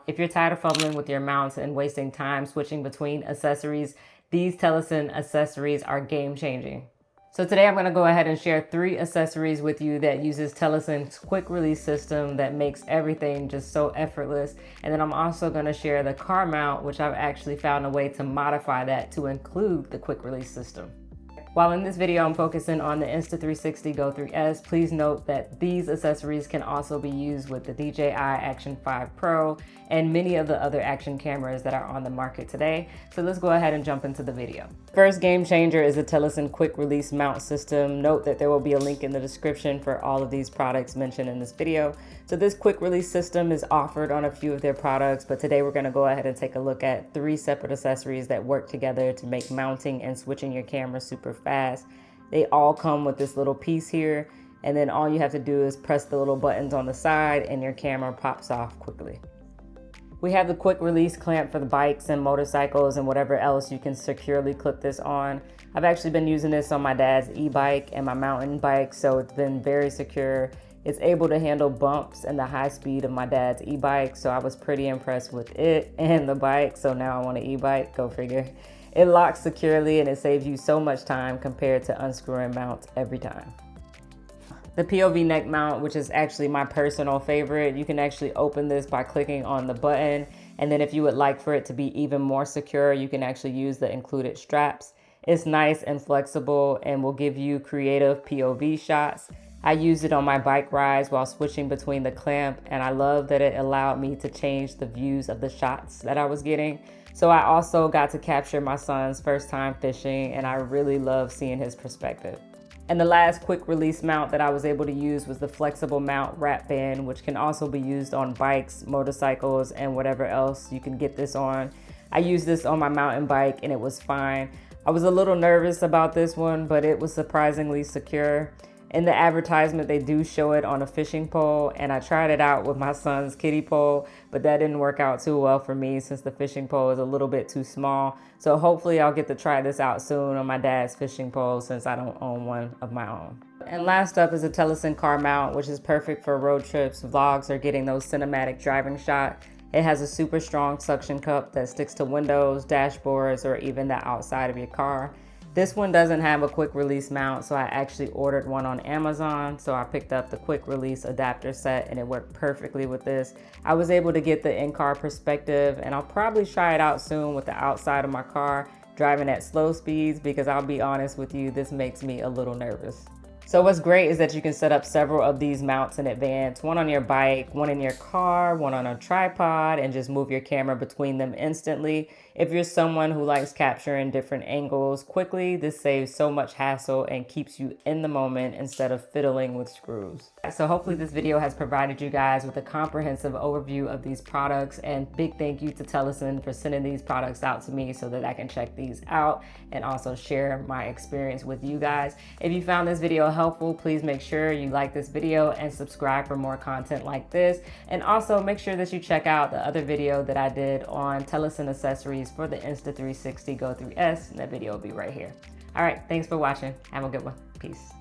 If you're tired of fumbling with your mounts and wasting time switching between accessories, these Telesin accessories are game changing. So today I'm going to go ahead and share 3 accessories with you that uses Telesin's quick release system that makes everything just so effortless. And then I'm also going to share the car mount, which I've actually found a way to modify that to include the quick release system. While in this video I'm focusing on the Insta360 GO3S, please note that these accessories can also be used with the DJI Action 5 Pro and many of the other action cameras that are on the market today. So let's go ahead and jump into the video. First game changer is the Telesin quick release mount system. Note that there will be a link in the description for all of these products mentioned in this video. So this quick release system is offered on a few of their products, but today we're going to go ahead and take a look at 3 separate accessories that work together to make mounting and switching your camera super fast. They all come with this little piece here, and then all you have to do is press the little buttons on the side and your camera pops off quickly. We have the quick release clamp for the bikes and motorcycles and whatever else you can securely clip this on. I've actually been using this on my dad's e-bike and my mountain bike, so it's been very secure. It's able to handle bumps and the high speed of my dad's e-bike, so I was pretty impressed with it and the bike, so now I want an e-bike, go figure. It locks securely and it saves you so much time compared to unscrewing mounts every time. The POV Neck Mount, which is actually my personal favorite, you can actually open this by clicking on the button, and then if you would like for it to be even more secure, you can actually use the included straps. It's nice and flexible and will give you creative POV shots. I used it on my bike rides while switching between the clamp, and I love that it allowed me to change the views of the shots that I was getting. So I also got to capture my son's first time fishing, and I really love seeing his perspective. And the last quick release mount that I was able to use was the flexible mount wrap band, which can also be used on bikes, motorcycles, and whatever else you can get this on. I used this on my mountain bike and it was fine. I was a little nervous about this one, but it was surprisingly secure. In the advertisement, they do show it on a fishing pole, and I tried it out with my son's kiddie pole, but that didn't work out too well for me since the fishing pole is a little bit too small. So hopefully I'll get to try this out soon on my dad's fishing pole since I don't own one of my own. And last up is a Teles Car Mount, which is perfect for road trips, vlogs, or getting those cinematic driving shots. It has a super strong suction cup that sticks to windows, dashboards, or even the outside of your car. This one doesn't have a quick release mount, so I actually ordered one on Amazon. So I picked up the quick release adapter set and it worked perfectly with this. I was able to get the in-car perspective, and I'll probably try it out soon with the outside of my car, driving at slow speeds, because I'll be honest with you, this makes me a little nervous. So what's great is that you can set up several of these mounts in advance, one on your bike, one in your car, one on a tripod, and just move your camera between them instantly. If you're someone who likes capturing different angles quickly, this saves so much hassle and keeps you in the moment instead of fiddling with screws. So hopefully this video has provided you guys with a comprehensive overview of these products, and big thank you to Telesin for sending these products out to me so that I can check these out and also share my experience with you guys. If you found this video helpful, please make sure you like this video and subscribe for more content like this. And also make sure that you check out the other video that I did on Telesin accessories for the Insta360 GO3S, and that video will be right here. All right, thanks for watching. Have a good one. Peace.